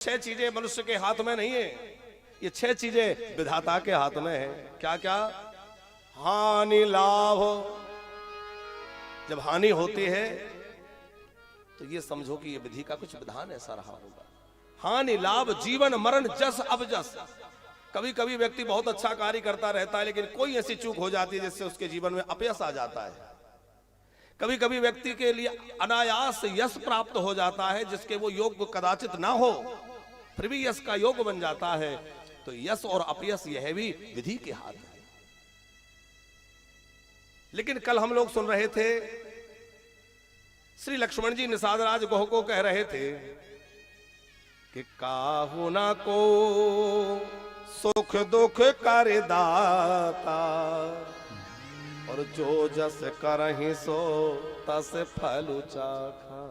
छह चीजें मनुष्य के हाथ में नहीं है, ये छह चीजें विधाता के हाथ में है। क्या क्या? हानि लाभ। जब हानि होती है तो ये समझो कि ये विधि का कुछ विधान ऐसा रहा होगा। हानि लाभ, जीवन मरण, जस अबजस। कभी कभी व्यक्ति बहुत अच्छा कार्य करता रहता है लेकिन कोई ऐसी चूक हो जाती है जिससे उसके जीवन में अपयश आ जाता है। कभी कभी व्यक्ति के लिए अनायास यश प्राप्त हो जाता है जिसके वो योग्य कदाचित ना हो, फिर भी यश का योग बन जाता है। तो यश और अपयश यह भी विधि के हाथ है। लेकिन कल हम लोग सुन रहे थे, श्री लक्ष्मण जी निषाद राज गोह को कह रहे थे कि काहू ना को सुख दुख कर दाता, और जो जस करहि सो तस फल चाखा।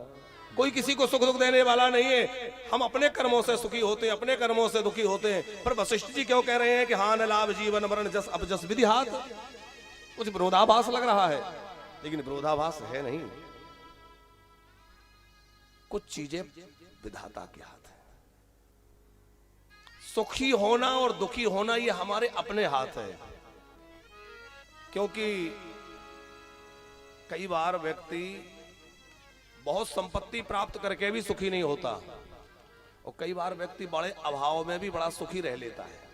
कोई किसी को सुख दुख देने वाला नहीं है। हम अपने कर्मों से सुखी होते हैं, अपने कर्मों से दुखी होते हैं। पर वशिष्ठ जी क्यों कह रहे हैं कि हान लाभ जीवन मरण जस अबजस विधि हाथ? कुछ विरोधाभास लग रहा है, लेकिन विरोधाभास है नहीं। कुछ चीजें विधाता के हाथ है। सुखी होना और दुखी होना ये हमारे अपने हाथ है। क्योंकि कई बार व्यक्ति बहुत संपत्ति प्राप्त करके भी सुखी नहीं होता, और कई बार व्यक्ति बड़े अभाव में भी बड़ा सुखी रह लेता है।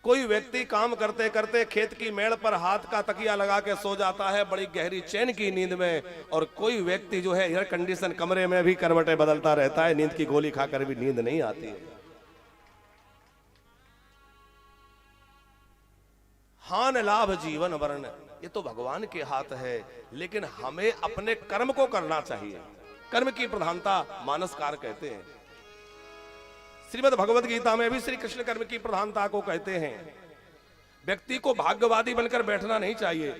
कोई व्यक्ति काम करते करते खेत की मेड़ पर हाथ का तकिया लगा के सो जाता है बड़ी गहरी चैन की नींद में, और कोई व्यक्ति जो है एयर कंडीशन कमरे में भी करवटें बदलता रहता है, नींद की गोली खाकर भी नींद नहीं आती है। हान लाभ जीवन मरण ये तो भगवान के हाथ है, लेकिन हमें अपने कर्म को करना चाहिए। कर्म की प्रधानता मानसकार कहते हैं। श्रीमद् भगवद गीता में भी श्री कृष्ण कर्म की प्रधानता को कहते हैं। व्यक्ति को भाग्यवादी बनकर बैठना नहीं चाहिए।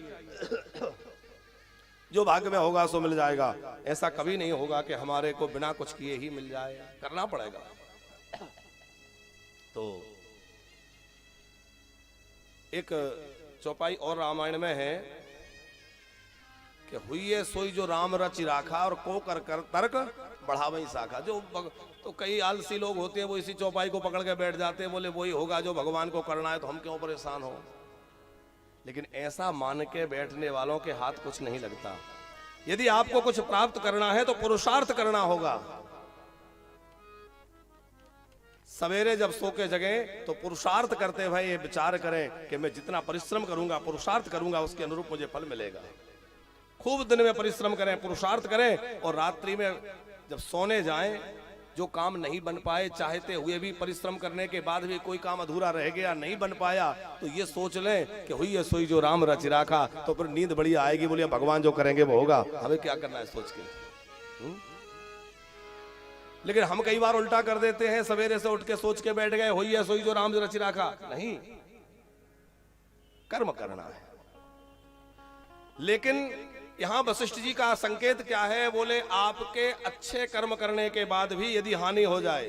जो भाग्य में होगा सो मिल जाएगा, ऐसा कभी नहीं होगा कि हमारे को बिना कुछ किए ही मिल जाए, करना पड़ेगा। तो एक चौपाई और रामायण में है कि हुई सोई जो राम रचि राखा, और को कर कर तर्क बढ़ावई शाखा। जो तो कई आलसी लोग होते हैं वो इसी चौपाई को पकड़ के बैठ जाते हैं, बोले वही होगा जो भगवान को करना है, तो हम क्यों परेशान हो। लेकिन ऐसा मान के बैठने वालों के हाथ कुछ नहीं लगता। यदि आपको कुछ प्राप्त करना है तो पुरुषार्थ करना होगा। सवेरे जब सो के जगे तो पुरुषार्थ करते भाई ये विचार करें कि मैं जितना परिश्रम करूंगा, पुरुषार्थ करूंगा, उसके अनुरूप मुझे फल मिलेगा। खूब दिन में परिश्रम करें, पुरुषार्थ करें, और रात्रि में जब सोने जाएं, जो काम नहीं बन पाए, चाहते हुए भी परिश्रम करने के बाद भी कोई काम अधूरा रह गया, नहीं बन पाया, तो ये सोच लें कि हुई है सोई जो राम रचि राखा। तो फिर नींद बड़ी आएगी, बोलिए भगवान जो करेंगे वो होगा, हमें क्या करना है सोच के। लेकिन हम कई बार उल्टा कर देते हैं, सवेरे से उठ के सोच के बैठ गए हुई है सोई जो राम रचि राखा। नहीं, कर्म करना है। लेकिन यहां वशिष्ठ जी का संकेत क्या है? बोले आपके अच्छे कर्म करने के बाद भी यदि हानि हो जाए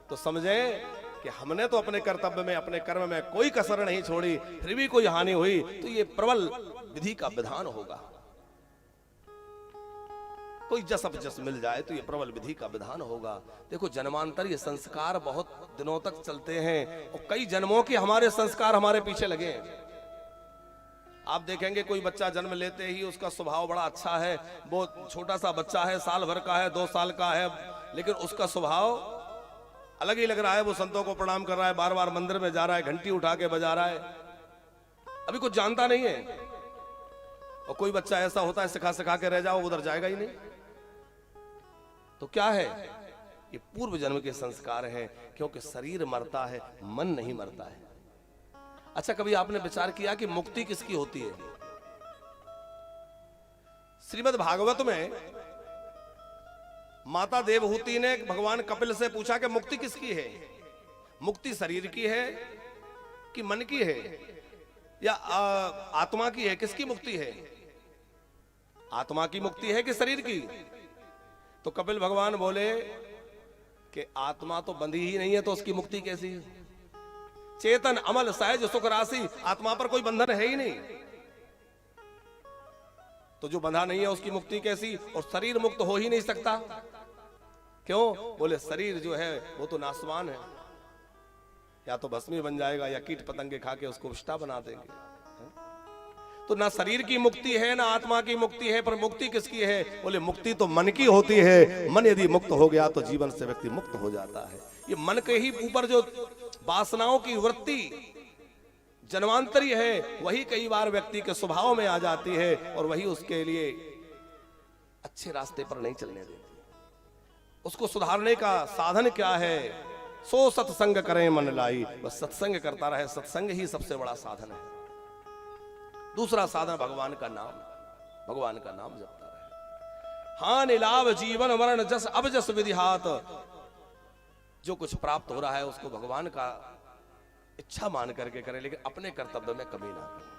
तो समझें कि हमने तो अपने कर्तव्य में, अपने कर्म में कोई कसर नहीं छोड़ी, फिर भी कोई हानि हुई तो ये प्रबल विधि का विधान होगा। कोई जस अपजस मिल जाए तो ये प्रबल विधि का विधान होगा। देखो जन्मांतर ये संस्कार बहुत दिनों तक चलते हैं, और कई जन्मों के हमारे संस्कार हमारे पीछे लगे हैं। आप देखेंगे कोई बच्चा जन्म लेते ही उसका स्वभाव बड़ा अच्छा है, वो छोटा सा बच्चा है, साल भर का है, 2 साल का है, लेकिन उसका स्वभाव अलग ही लग रहा है। वो संतों को प्रणाम कर रहा है, बार बार मंदिर में जा रहा है, घंटी उठा के बजा रहा है, अभी कुछ जानता नहीं है। और कोई बच्चा ऐसा होता है सिखा सिखा के रह जाओ, उधर जाएगा ही नहीं। तो क्या है? ये पूर्व जन्म के संस्कार हैं, क्योंकि शरीर मरता है, मन नहीं मरता है। अच्छा, कभी आपने विचार किया कि मुक्ति किसकी होती है? श्रीमद् भागवत में माता देवहूति ने भगवान कपिल से पूछा कि मुक्ति किसकी है? मुक्ति शरीर की है कि मन की है या आत्मा की है? किसकी मुक्ति है? आत्मा की मुक्ति है कि शरीर की? तो कपिल भगवान बोले कि आत्मा तो बंधी ही नहीं है, तो उसकी मुक्ति कैसी? चेतन अमल सहज सुख राशि, आत्मा पर कोई बंधन है ही नहीं, तो जो बंधा नहीं है उसकी मुक्ति कैसी? और शरीर मुक्त हो ही नहीं सकता, क्यों? बोले शरीर जो है वो तो नासवान है, या तो भस्मी बन जाएगा या कीट पतंगे खा के उसको विष्ठा बना देंगे। तो ना शरीर की मुक्ति है ना आत्मा की मुक्ति है, पर मुक्ति किसकी है? बोले मुक्ति तो मन की होती है। मन यदि मुक्त हो गया तो जीवन से व्यक्ति मुक्त हो जाता है। ये मन के ही ऊपर जो वासनाओं की वृत्ति जन्मांतरी है, वही कई बार व्यक्ति के स्वभाव में आ जाती है और वही उसके लिए अच्छे रास्ते पर नहीं चलने देती। उसको सुधारने का साधन क्या है? सो सत्संग करें मन लाई, बस सत्संग करता रहे। सत्संग ही सबसे बड़ा साधन है। दूसरा साधन भगवान का नाम, भगवान का नाम जपता रहे। हानि लाभ जीवन मरण जस अब जस विधिहात, जो कुछ प्राप्त हो रहा है उसको भगवान का इच्छा मान करके करें, लेकिन अपने कर्तव्य में कमी ना करें।